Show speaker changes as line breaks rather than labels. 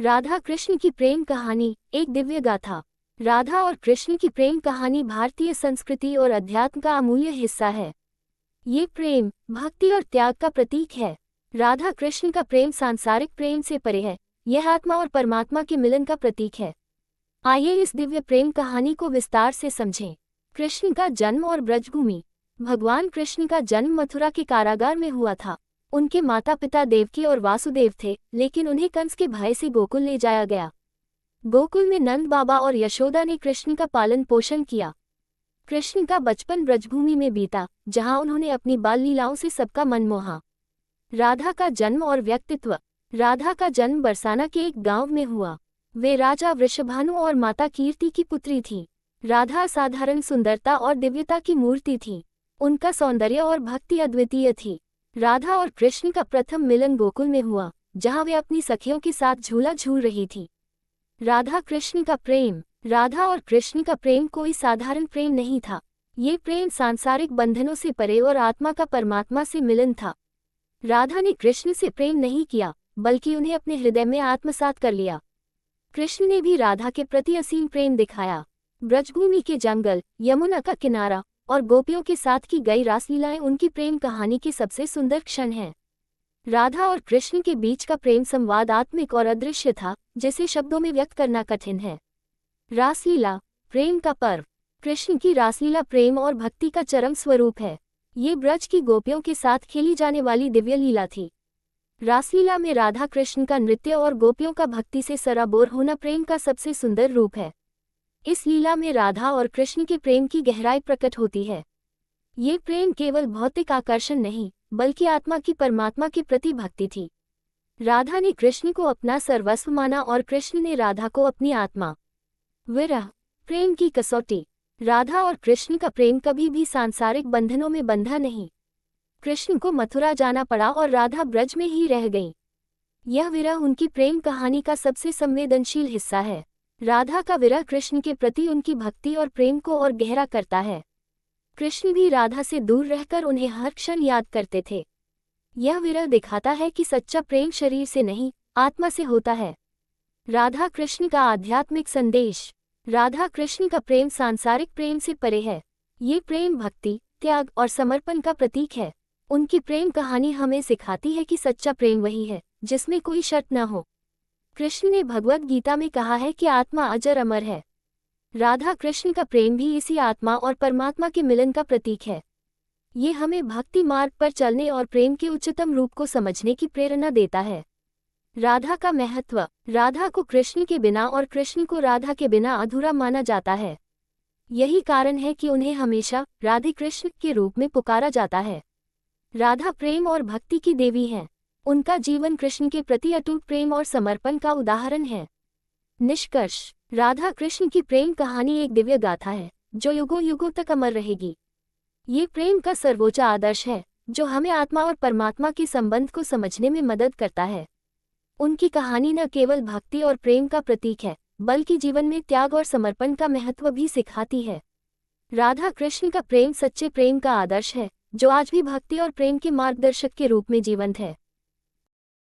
राधा कृष्ण की प्रेम कहानी, एक दिव्य गाथा। राधा और कृष्ण की प्रेम कहानी भारतीय संस्कृति और अध्यात्म का अमूल्य हिस्सा है। ये प्रेम, भक्ति और त्याग का प्रतीक है। राधा कृष्ण का प्रेम सांसारिक प्रेम से परे है। यह आत्मा और परमात्मा के मिलन का प्रतीक है। आइए इस दिव्य प्रेम कहानी को विस्तार से समझें। कृष्ण का जन्म और ब्रजभूमि। भगवान कृष्ण का जन्म मथुरा के कारागार में हुआ था। उनके माता पिता देवकी और वासुदेव थे, लेकिन उन्हें कंस के भय से गोकुल ले जाया गया। गोकुल में नंद बाबा और यशोदा ने कृष्ण का पालन पोषण किया। कृष्ण का बचपन ब्रजभूमि में बीता, जहां उन्होंने अपनी बाल लीलाओं से सबका मन मोहा। राधा का जन्म और व्यक्तित्व। राधा का जन्म बरसाना के एक गांव में हुआ। वे राजा वृषभानु और माता कीर्ति की पुत्री थी। राधा असाधारण सुंदरता और दिव्यता की मूर्ति थी। उनका सौंदर्य और भक्ति अद्वितीय थी। राधा और कृष्ण का प्रथम मिलन गोकुल में हुआ, जहां वे अपनी सखियों के साथ झूला झूल रही थी। राधा कृष्ण का प्रेम। राधा और कृष्ण का प्रेम कोई साधारण प्रेम नहीं था। ये प्रेम सांसारिक बंधनों से परे और आत्मा का परमात्मा से मिलन था। राधा ने कृष्ण से प्रेम नहीं किया, बल्कि उन्हें अपने हृदय में आत्मसात कर लिया। कृष्ण ने भी राधा के प्रति असीम प्रेम दिखाया। ब्रजभूमि के जंगल, यमुना का किनारा और गोपियों के साथ की गई रासलीलाएं उनकी प्रेम कहानी के सबसे सुंदर क्षण हैं। राधा और कृष्ण के बीच का प्रेम संवाद आत्मिक और अदृश्य था, जिसे शब्दों में व्यक्त करना कठिन है। रासलीला, प्रेम का पर्व। कृष्ण की रासलीला प्रेम और भक्ति का चरम स्वरूप है। ये ब्रज की गोपियों के साथ खेली जाने वाली दिव्य लीला थी। रासलीला में राधा कृष्ण का नृत्य और गोपियों का भक्ति से सराबोर होना प्रेम का सबसे सुंदर रूप है। इस लीला में राधा और कृष्ण के प्रेम की गहराई प्रकट होती है। ये प्रेम केवल भौतिक आकर्षण नहीं, बल्कि आत्मा की परमात्मा के प्रति भक्ति थी। राधा ने कृष्ण को अपना सर्वस्व माना और कृष्ण ने राधा को अपनी आत्मा। विरह, प्रेम की कसौटी। राधा और कृष्ण का प्रेम कभी भी सांसारिक बंधनों में बंधा नहीं। कृष्ण को मथुरा जाना पड़ा और राधा ब्रज में ही रह गई। यह विरह उनकी प्रेम कहानी का सबसे संवेदनशील हिस्सा है। राधा का विरह कृष्ण के प्रति उनकी भक्ति और प्रेम को और गहरा करता है। कृष्ण भी राधा से दूर रहकर उन्हें हर क्षण याद करते थे। यह विरह दिखाता है कि सच्चा प्रेम शरीर से नहीं, आत्मा से होता है। राधा कृष्ण का आध्यात्मिक संदेश। राधा कृष्ण का प्रेम सांसारिक प्रेम से परे है। ये प्रेम भक्ति, त्याग और समर्पण का प्रतीक है। उनकी प्रेम कहानी हमें सिखाती है कि सच्चा प्रेम वही है जिसमें कोई शर्त न हो। कृष्ण ने भगवद गीता में कहा है कि आत्मा अजर अमर है। राधा कृष्ण का प्रेम भी इसी आत्मा और परमात्मा के मिलन का प्रतीक है। ये हमें भक्ति मार्ग पर चलने और प्रेम के उच्चतम रूप को समझने की प्रेरणा देता है। राधा का महत्व। राधा को कृष्ण के बिना और कृष्ण को राधा के बिना अधूरा माना जाता है। यही कारण है कि उन्हें हमेशा राधे कृष्ण के रूप में पुकारा जाता है। राधा प्रेम और भक्ति की देवी हैं। उनका जीवन कृष्ण के प्रति अटूट प्रेम और समर्पण का उदाहरण है। निष्कर्ष, राधा कृष्ण की प्रेम कहानी एक दिव्य गाथा है, जो युगों युगों तक अमर रहेगी। ये प्रेम का सर्वोच्च आदर्श है, जो हमें आत्मा और परमात्मा के संबंध को समझने में मदद करता है। उनकी कहानी न केवल भक्ति और प्रेम का प्रतीक है, बल्कि जीवन में त्याग और समर्पण का महत्व भी सिखाती है। राधा कृष्ण का प्रेम सच्चे प्रेम का आदर्श है, जो आज भी भक्ति और प्रेम के मार्गदर्शक के रूप में जीवंत है।